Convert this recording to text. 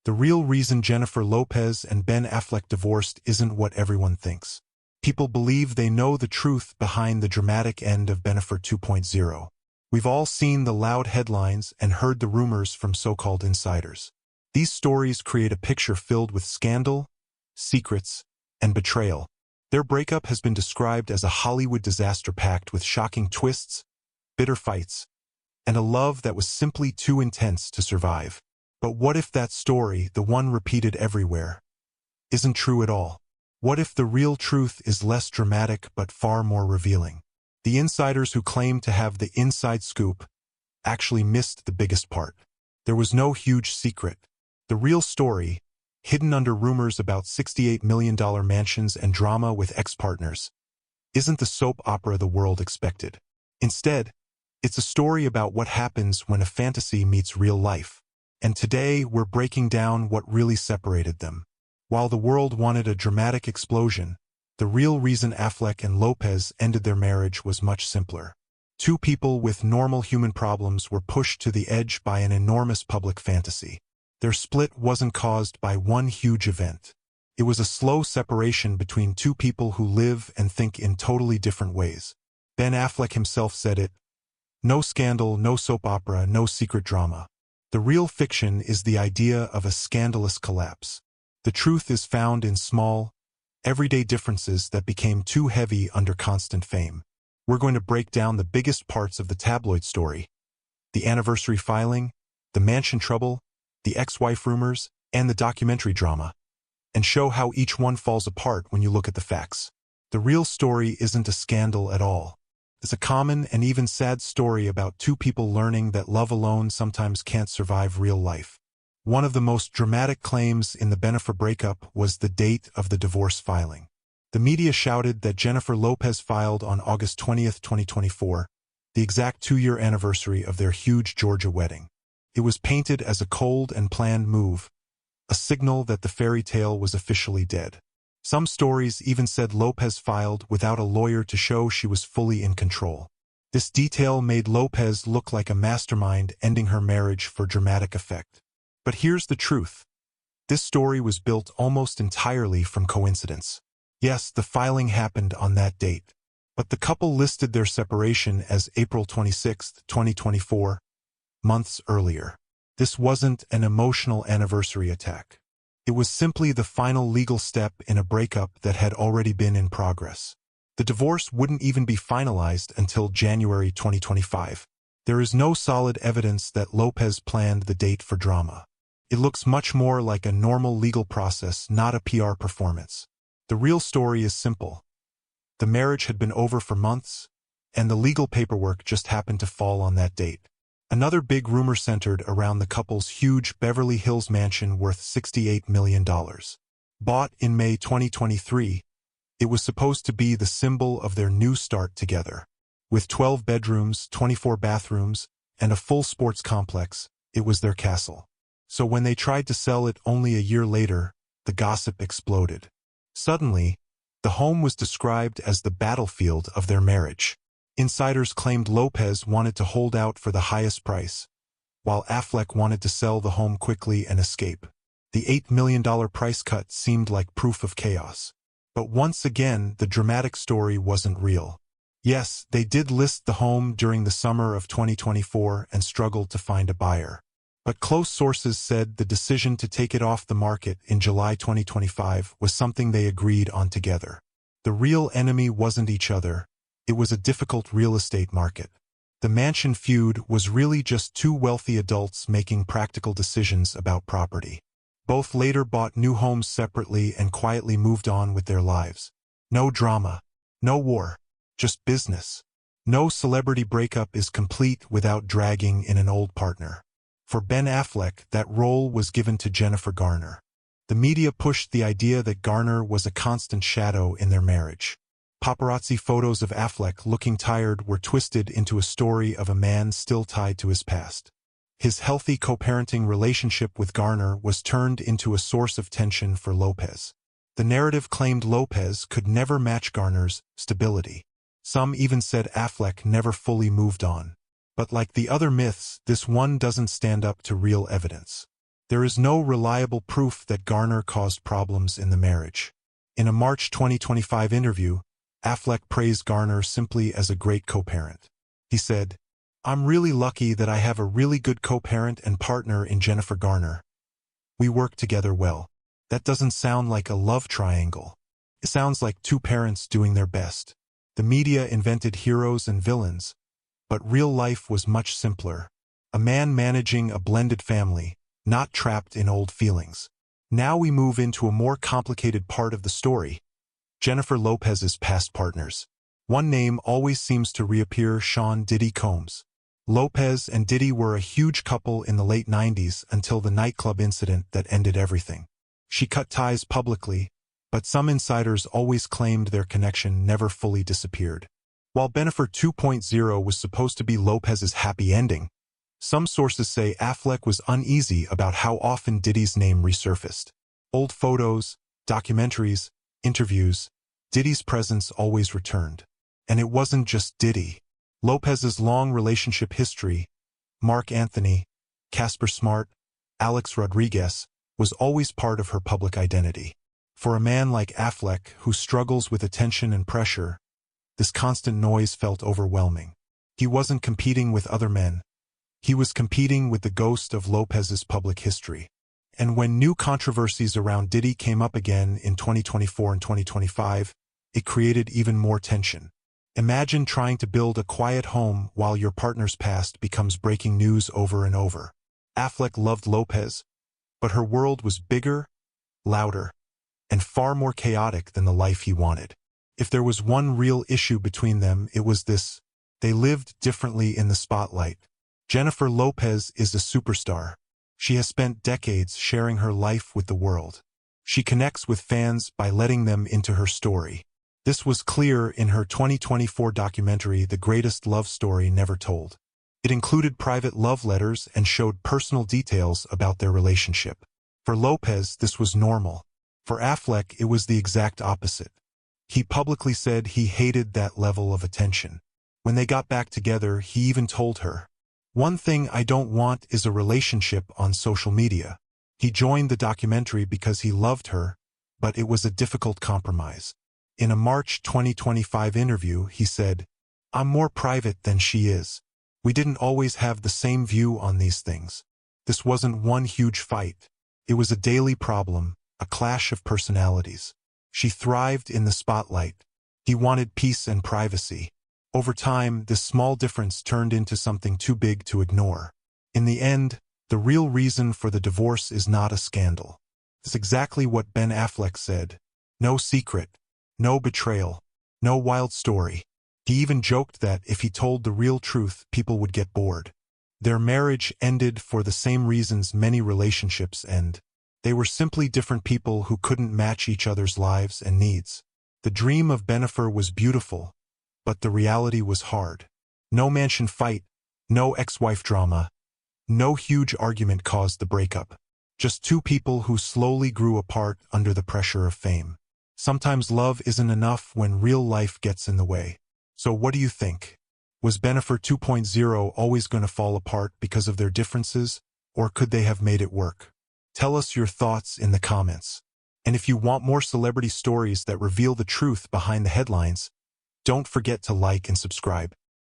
The real reason Jennifer Lopez and Ben Affleck divorced isn't what everyone thinks. People believe they know the truth behind the dramatic end of Bennifer 2.0. We've all seen the loud headlines and heard the rumors from so-called insiders. These stories create a picture filled with scandal, secrets, and betrayal. Their breakup has been described as a Hollywood disaster packed with shocking twists, bitter fights, and a love that was simply too intense to survive. But what if that story, the one repeated everywhere, isn't true at all? What if the real truth is less dramatic but far more revealing? The insiders who claim to have the inside scoop actually missed the biggest part. There was no huge secret. The real story, hidden under rumors about $68 million mansions and drama with ex-partners, isn't the soap opera the world expected. Instead, it's a story about what happens when a fantasy meets real life. And today, we're breaking down what really separated them. While the world wanted a dramatic explosion, the real reason Affleck and Lopez ended their marriage was much simpler. Two people with normal human problems were pushed to the edge by an enormous public fantasy. Their split wasn't caused by one huge event. It was a slow separation between two people who live and think in totally different ways. Ben Affleck himself said it, "No scandal, no soap opera, no secret drama. The real fiction is the idea of a scandalous collapse. The truth is found in small, everyday differences that became too heavy under constant fame." We're going to break down the biggest parts of the tabloid story: the anniversary filing, the mansion trouble, the ex-wife rumors, and the documentary drama, and show how each one falls apart when you look at the facts. The real story isn't a scandal at all. It's a common and even sad story about two people learning that love alone sometimes can't survive real life. One of the most dramatic claims in the Bennifer breakup was the date of the divorce filing. The media shouted that Jennifer Lopez filed on August 20, 2024, the exact 2-year anniversary of their huge Georgia wedding. It was painted as a cold and planned move, a signal that the fairy tale was officially dead. Some stories even said Lopez filed without a lawyer to show she was fully in control. This detail made Lopez look like a mastermind ending her marriage for dramatic effect. But here's the truth. This story was built almost entirely from coincidence. Yes, the filing happened on that date, but the couple listed their separation as April 26, 2024, months earlier. This wasn't an emotional anniversary attack. It was simply the final legal step in a breakup that had already been in progress. The divorce wouldn't even be finalized until January 2025. There is no solid evidence that Lopez planned the date for drama. It looks much more like a normal legal process, not a PR performance. The real story is simple. The marriage had been over for months, and the legal paperwork just happened to fall on that date. Another big rumor centered around the couple's huge Beverly Hills mansion worth $68 million. Bought in May 2023, it was supposed to be the symbol of their new start together. With 12 bedrooms, 24 bathrooms, and a full sports complex, it was their castle. So when they tried to sell it only a year later, the gossip exploded. Suddenly, the home was described as the battlefield of their marriage. Insiders claimed Lopez wanted to hold out for the highest price, while Affleck wanted to sell the home quickly and escape. The $8 million price cut seemed like proof of chaos. But once again, the dramatic story wasn't real. Yes, they did list the home during the summer of 2024 and struggled to find a buyer. But close sources said the decision to take it off the market in July 2025 was something they agreed on together. The real enemy wasn't each other. It was a difficult real estate market. The mansion feud was really just two wealthy adults making practical decisions about property. Both later bought new homes separately and quietly moved on with their lives. No drama, no war, just business. No celebrity breakup is complete without dragging in an old partner. For Ben Affleck, that role was given to Jennifer Garner. The media pushed the idea that Garner was a constant shadow in their marriage. Paparazzi photos of Affleck looking tired were twisted into a story of a man still tied to his past. His healthy co-parenting relationship with Garner was turned into a source of tension for Lopez. The narrative claimed Lopez could never match Garner's stability. Some even said Affleck never fully moved on. But like the other myths, this one doesn't stand up to real evidence. There is no reliable proof that Garner caused problems in the marriage. In a March 2025 interview, Affleck praised Garner simply as a great co-parent. He said, "I'm really lucky that I have a really good co-parent and partner in Bennifer Garner. We work together well." That doesn't sound like a love triangle. It sounds like two parents doing their best. The media invented heroes and villains, but real life was much simpler. A man managing a blended family, not trapped in old feelings. Now we move into a more complicated part of the story. Jennifer Lopez's past partners. One name always seems to reappear: Sean Diddy Combs. Lopez and Diddy were a huge couple in the late 90s until the nightclub incident that ended everything. She cut ties publicly, but some insiders always claimed their connection never fully disappeared. While Bennifer 2.0 was supposed to be Lopez's happy ending, some sources say Affleck was uneasy about how often Diddy's name resurfaced. Old photos, documentaries, interviews, Diddy's presence always returned. And it wasn't just Diddy. Lopez's long relationship history, Mark Anthony, Casper Smart, Alex Rodriguez, was always part of her public identity. For a man like Affleck, who struggles with attention and pressure, this constant noise felt overwhelming. He wasn't competing with other men. He was competing with the ghost of Lopez's public history. And when new controversies around Diddy came up again in 2024 and 2025, it created even more tension. Imagine trying to build a quiet home while your partner's past becomes breaking news over and over. Affleck loved Lopez, but her world was bigger, louder, and far more chaotic than the life he wanted. If there was one real issue between them, it was this: they lived differently in the spotlight. Jennifer Lopez is a superstar. She has spent decades sharing her life with the world. She connects with fans by letting them into her story. This was clear in her 2024 documentary, The Greatest Love Story Never Told. It included private love letters and showed personal details about their relationship. For Lopez, this was normal. For Affleck, it was the exact opposite. He publicly said he hated that level of attention. When they got back together, he even told her, "One thing I don't want is a relationship on social media." He joined the documentary because he loved her, but it was a difficult compromise. In a March 2025 interview, he said, "I'm more private than she is. We didn't always have the same view on these things. This wasn't one huge fight. It was a daily problem, a clash of personalities. She thrived in the spotlight. He wanted peace and privacy. Over time, this small difference turned into something too big to ignore. In the end, the real reason for the divorce is not a scandal. It's exactly what Ben Affleck said: no secret, no betrayal, no wild story. He even joked that if he told the real truth, people would get bored. Their marriage ended for the same reasons many relationships end. They were simply different people who couldn't match each other's lives and needs. The dream of Bennifer was beautiful, but the reality was hard. No mansion fight, no ex-wife drama, no huge argument caused the breakup. Just two people who slowly grew apart under the pressure of fame. Sometimes love isn't enough when real life gets in the way. So what do you think? Was Bennifer 2.0 always going to fall apart because of their differences, or could they have made it work? Tell us your thoughts in the comments. And if you want more celebrity stories that reveal the truth behind the headlines, don't forget to like and subscribe.